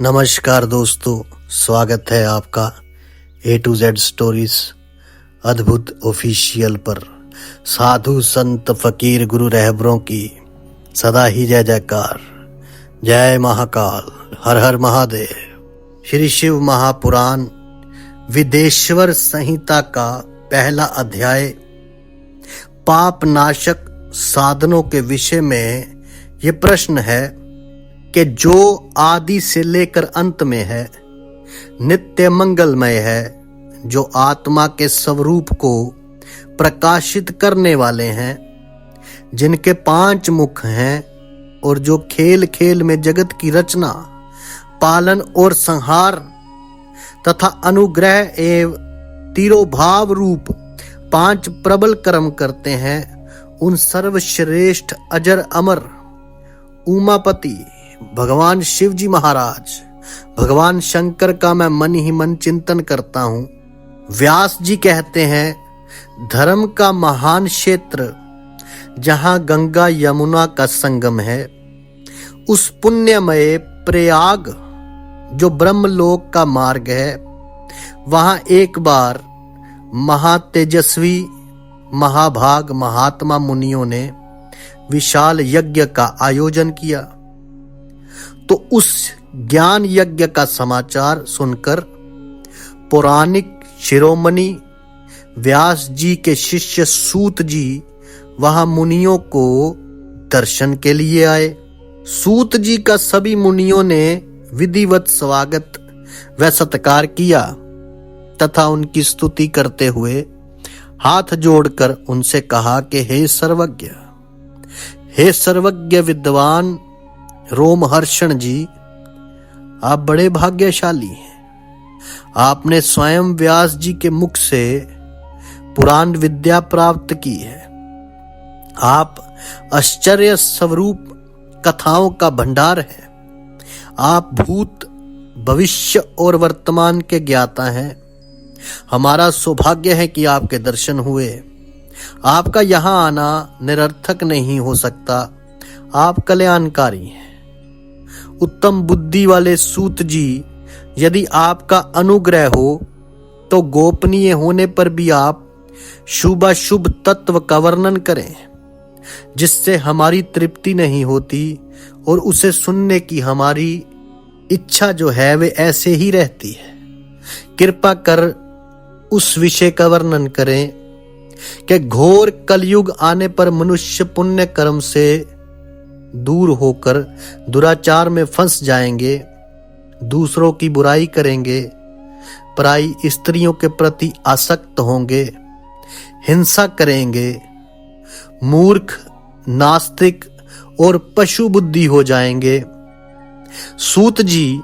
नमस्कार दोस्तों, स्वागत है आपका A to Z स्टोरीज अद्भुत ऑफिशियल पर। साधु संत फकीर गुरु रहबरों की सदा ही जय जयकार। जय महाकाल, हर हर महादेव। श्री शिव महापुराण विदेश्वर संहिता का पहला अध्याय पाप नाशक साधनों के विषय में ये प्रश्न है कि जो आदि से लेकर अंत में है, नित्य मंगलमय है, जो आत्मा के स्वरूप को प्रकाशित करने वाले हैं, जिनके 5 मुख हैं और जो खेल खेल में जगत की रचना, पालन और संहार तथा अनुग्रह एवं तिरोभाव रूप 5 प्रबल कर्म करते हैं, उन सर्वश्रेष्ठ अजर अमर उमापति भगवान शिव जी महाराज, भगवान शंकर का मैं मन ही मन चिंतन करता हूँ। व्यास जी कहते हैं, धर्म का महान क्षेत्र जहाँ गंगा यमुना का संगम है, उस पुण्यमय प्रयाग जो ब्रह्मलोक का मार्ग है, वहाँ एक बार महातेजस्वी महाभाग महात्मा मुनियों ने विशाल यज्ञ का आयोजन किया। तो उस ज्ञान यज्ञ का समाचार सुनकर पौराणिक शिरोमणि व्यास जी के शिष्य सूत जी वहां मुनियों को दर्शन के लिए आए। सूत जी का सभी मुनियों ने विधिवत स्वागत व सत्कार किया तथा उनकी स्तुति करते हुए हाथ जोड़कर उनसे कहा कि हे सर्वज्ञ विद्वान रोमहर्षण जी, आप बड़े भाग्यशाली हैं। आपने स्वयं व्यास जी के मुख से पुराण विद्या प्राप्त की है। आप आश्चर्य स्वरूप कथाओं का भंडार है। आप भूत भविष्य और वर्तमान के ज्ञाता हैं। हमारा सौभाग्य है कि आपके दर्शन हुए। आपका यहाँ आना निरर्थक नहीं हो सकता। आप कल्याणकारी हैं। उत्तम बुद्धि वाले सूत जी, यदि आपका अनुग्रह हो तो गोपनीय होने पर भी आप शुभाशुभ तत्व का वर्णन करें, जिससे हमारी तृप्ति नहीं होती और उसे सुनने की हमारी इच्छा जो है वे ऐसे ही रहती है। कृपा कर उस विषय का वर्णन करें कि घोर कलयुग आने पर मनुष्य पुण्य कर्म से दूर होकर दुराचार में फंस जाएंगे, दूसरों की बुराई करेंगे, पराई स्त्रियों के प्रति आसक्त होंगे, हिंसा करेंगे, मूर्ख, नास्तिक और पशु बुद्धि हो जाएंगे। सूत जी,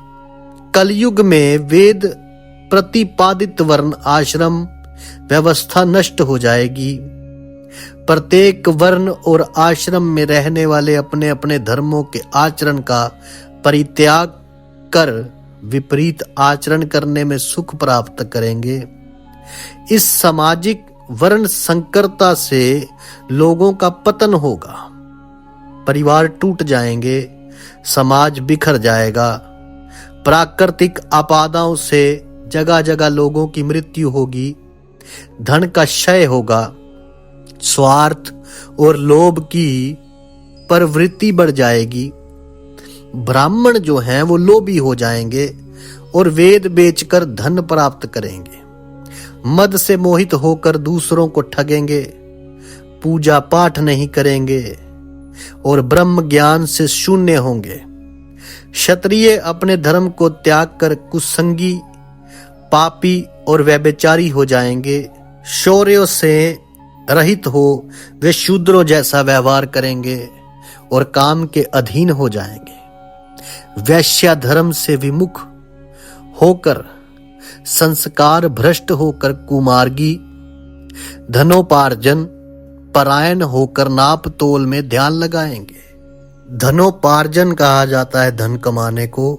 कलयुग में वेद प्रतिपादित वर्ण आश्रम व्यवस्था नष्ट हो जाएगी। प्रत्येक वर्ण और आश्रम में रहने वाले अपने अपने धर्मों के आचरण का परित्याग कर विपरीत आचरण करने में सुख प्राप्त करेंगे। इस सामाजिक वर्ण संकरता से लोगों का पतन होगा, परिवार टूट जाएंगे, समाज बिखर जाएगा, प्राकृतिक आपदाओं से जगह जगह लोगों की मृत्यु होगी, धन का क्षय होगा, स्वार्थ और लोभ की प्रवृत्ति बढ़ जाएगी। ब्राह्मण जो हैं वो लोभी हो जाएंगे और वेद बेचकर धन प्राप्त करेंगे। मद से मोहित होकर दूसरों को ठगेंगे, पूजा पाठ नहीं करेंगे और ब्रह्म ज्ञान से शून्य होंगे। क्षत्रिय अपने धर्म को त्याग कर कुसंगी, पापी और व्यभिचारी हो जाएंगे। शौर्यों से रहित हो वे शूद्रों जैसा व्यवहार करेंगे और काम के अधीन हो जाएंगे। वैश्या धर्म से विमुख होकर, संस्कार भ्रष्ट होकर कुमार्गी, धनोपार्जन परायण होकर नाप तोल में ध्यान लगाएंगे। धनोपार्जन कहा जाता है धन कमाने को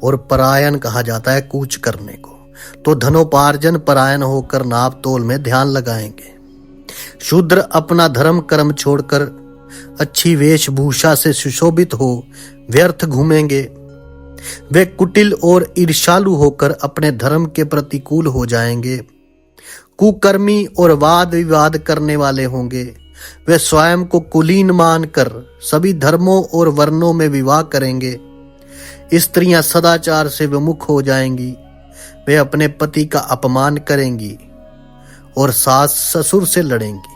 और परायण कहा जाता है कूच करने को। तो धनोपार्जन परायण होकर नाप तोल में ध्यान लगाएंगे। शूद्र अपना धर्म कर्म छोड़कर अच्छी वेशभूषा से सुशोभित हो व्यर्थ घूमेंगे। वे कुटिल और ईर्ष्यालु होकर अपने धर्म के प्रतिकूल हो जाएंगे, कुकर्मी और वाद विवाद करने वाले होंगे। वे स्वयं को कुलीन मानकर सभी धर्मों और वर्णों में विवाह करेंगे। स्त्रियां सदाचार से विमुख हो जाएंगी। वे अपने पति का अपमान करेंगी और सास ससुर से लड़ेंगी।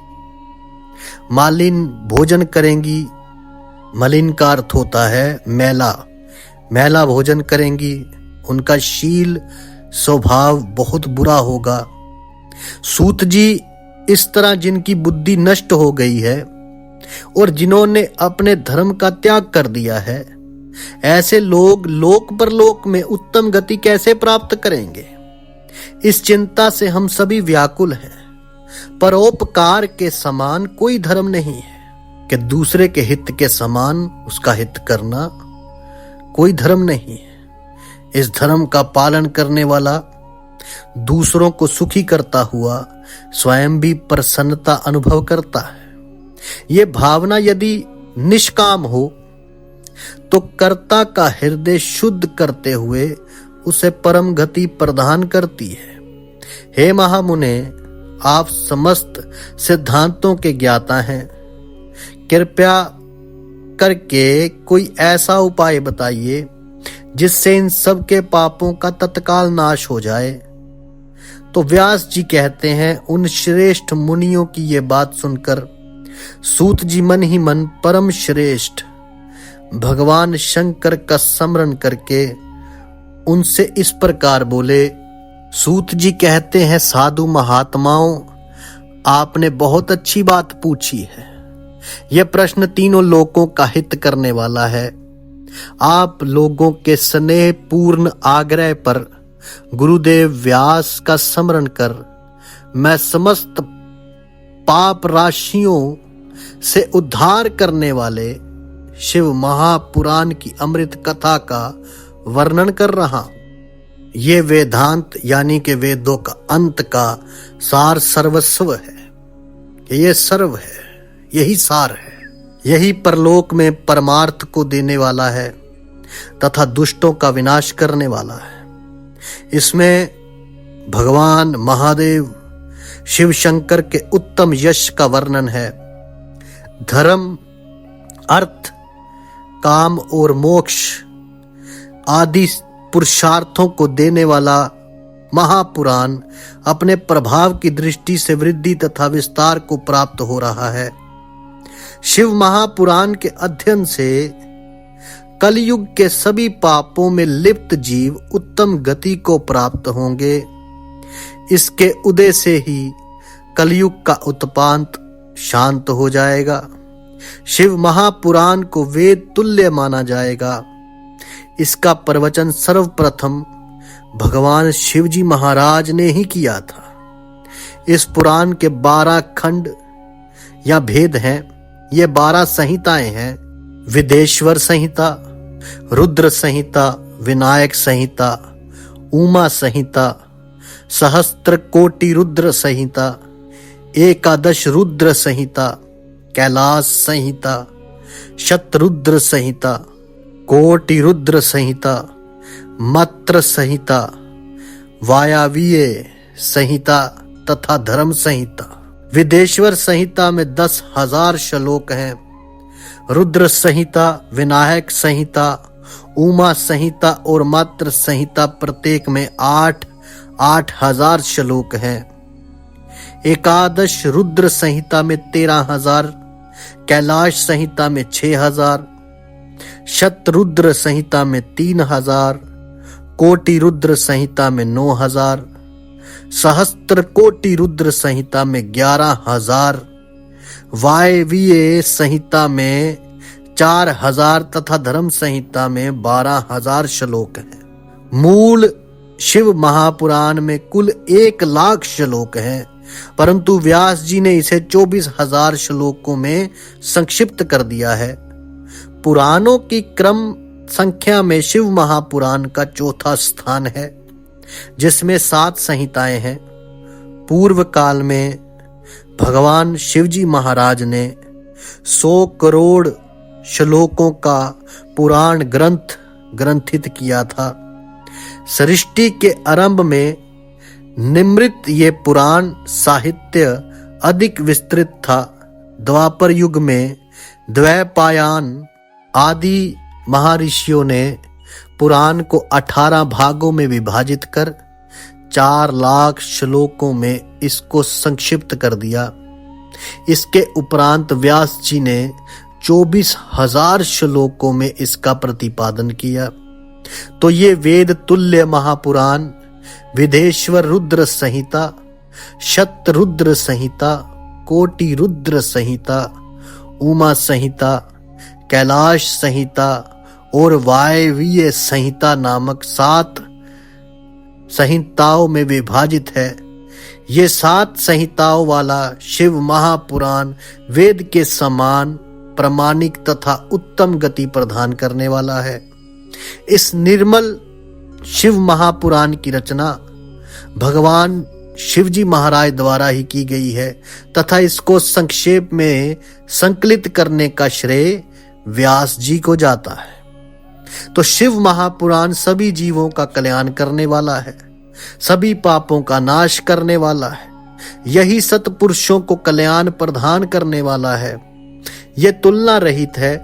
मालिन भोजन करेंगी। मलिन का अर्थ होता है मैला। मैला भोजन करेंगी। उनका शील स्वभाव बहुत बुरा होगा। सूत जी इस तरह जिनकी बुद्धि नष्ट हो गई है और जिन्होंने अपने धर्म का त्याग कर दिया है, ऐसे लोग लोक परलोक में उत्तम गति कैसे प्राप्त करेंगे? इस चिंता से हम सभी व्याकुल हैं। परोपकार के समान कोई धर्म नहीं है कि दूसरे के हित के समान उसका हित करना कोई धर्म नहीं है। इस धर्म का पालन करने वाला दूसरों को सुखी करता हुआ स्वयं भी प्रसन्नता अनुभव करता है। ये भावना यदि निष्काम हो तो कर्ता का हृदय शुद्ध करते हुए उसे परम गति प्रदान करती है। हे महामुने, आप समस्त सिद्धांतों के ज्ञाता हैं। कृपया करके कोई ऐसा उपाय बताइए जिससे इन सब के पापों का तत्काल नाश हो जाए। तो व्यास जी कहते हैं, उन श्रेष्ठ मुनियों की ये बात सुनकर सूत जी मन ही मन परम श्रेष्ठ भगवान शंकर का स्मरण करके उनसे इस प्रकार बोले। सूत जी कहते हैं, साधु महात्माओं, आपने बहुत अच्छी बात पूछी है। यह प्रश्न तीनों लोगों का हित करने वाला है। आप लोगों के स्नेह पूर्ण आग्रह पर गुरुदेव व्यास का स्मरण कर मैं समस्त पाप राशियों से उद्धार करने वाले शिव महापुराण की अमृत कथा का वर्णन कर रहा हूं। ये वेदांत यानी कि वेदों का अंत का सार सर्वस्व है। ये सर्व है, यही सार है, यही परलोक में परमार्थ को देने वाला है तथा दुष्टों का विनाश करने वाला है। इसमें भगवान महादेव शिव शंकर के उत्तम यश का वर्णन है। धर्म, अर्थ, काम और मोक्ष आदि पुरुषार्थों को देने वाला महापुराण अपने प्रभाव की दृष्टि से वृद्धि तथा विस्तार को प्राप्त हो रहा है। शिव महापुराण के अध्ययन से कलयुग के सभी पापों में लिप्त जीव उत्तम गति को प्राप्त होंगे। इसके उदय से ही कलयुग का उत्पात शांत हो जाएगा। शिव महापुराण को वेद तुल्य माना जाएगा। इसका प्रवचन सर्वप्रथम भगवान शिवजी महाराज ने ही किया था। इस पुराण के 12 खंड या भेद हैं। ये 12 संहिताएं हैं। विदेश्वर संहिता, रुद्र संहिता, विनायक संहिता, उमा संहिता, सहस्त्र कोटि रुद्र संहिता, एकादश रुद्र संहिता, कैलाश संहिता, शतरुद्र संहिता, कोटि रुद्र संहिता, मत्र संहिता, वायवीय संहिता तथा धर्म संहिता। विदेश्वर संहिता में 10,000 श्लोक हैं। रुद्र संहिता, विनायक संहिता, उमा संहिता और मत्र संहिता प्रत्येक में 8,000 श्लोक हैं। एकादश रुद्र संहिता में 13,000, कैलाश संहिता में 6,000, शतरुद्र संहिता में 3,000, कोटि रुद्र संहिता में 9,000, सहस्त्र कोटि रुद्र संहिता में 11,000, वायवीय संहिता में 4,000 तथा धर्म संहिता में 12,000 श्लोक हैं। मूल शिव महापुराण में कुल 1,00,000 श्लोक हैं, परंतु व्यास जी ने इसे 24,000 श्लोकों में संक्षिप्त कर दिया है। पुराणों की क्रम संख्या में शिव महापुराण का चौथा स्थान है, जिसमें 7 संहिताएं हैं। पूर्व काल में भगवान शिवजी महाराज ने 100 करोड़ श्लोकों का पुराण ग्रंथ ग्रंथित किया था। सृष्टि के आरंभ में निम्रित ये पुराण साहित्य अधिक विस्तृत था। द्वापर युग में द्वैपायन आदि महर्षियों ने पुराण को 18 भागों में विभाजित कर 4 लाख श्लोकों में इसको संक्षिप्त कर दिया। इसके उपरांत व्यास जी ने 24,000 श्लोकों में इसका प्रतिपादन किया। तो ये वेद तुल्य महापुराण विदेश्वर रुद्र संहिता, शतरुद्र संहिता, कोटि रुद्र संहिता, उमा संहिता, कैलाश संहिता और वायवीय संहिता नामक 7 संहिताओं में विभाजित है। ये 7 संहिताओं वाला शिव महापुराण वेद के समान प्रामाणिक तथा उत्तम गति प्रदान करने वाला है। इस निर्मल शिव महापुराण की रचना भगवान शिवजी महाराज द्वारा ही की गई है तथा इसको संक्षेप में संकलित करने का श्रेय व्यास जी को जाता है। तो शिव महापुराण सभी जीवों का कल्याण करने वाला है, सभी पापों का नाश करने वाला है। यही सत्पुरुषों को कल्याण प्रदान करने वाला है। यह तुलना रहित है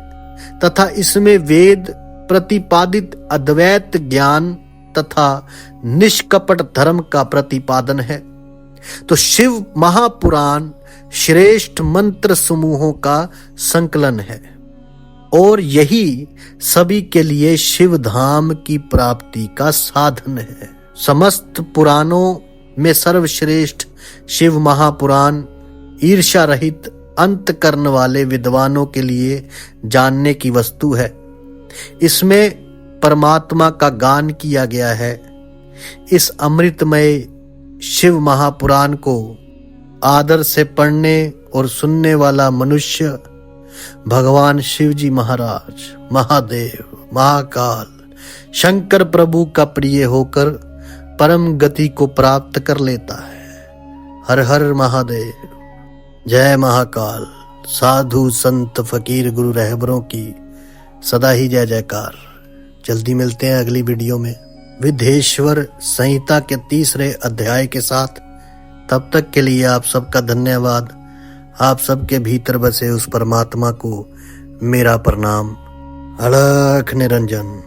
तथा इसमें वेद प्रतिपादित अद्वैत ज्ञान तथा निष्कपट धर्म का प्रतिपादन है। तो शिव महापुराण श्रेष्ठ मंत्र समूहों का संकलन है और यही सभी के लिए शिव धाम की प्राप्ति का साधन है। समस्त पुराणों में सर्वश्रेष्ठ शिव महापुराण ईर्ष्या रहित अंतःकरण वाले विद्वानों के लिए जानने की वस्तु है। इसमें परमात्मा का गान किया गया है। इस अमृतमय शिव महापुराण को आदर से पढ़ने और सुनने वाला मनुष्य भगवान शिवजी महाराज, महादेव, महाकाल, शंकर प्रभु का प्रिय होकर परम गति को प्राप्त कर लेता है। हर हर महादेव, जय महाकाल। साधु संत फकीर गुरु रहबरों की सदा ही जय जयकार। जल्दी मिलते हैं अगली वीडियो में विदेश्वर संहिता के 3रे अध्याय के साथ। तब तक के लिए आप सबका धन्यवाद। आप सबके भीतर बसे उस परमात्मा को मेरा प्रणाम। अलख निरंजन।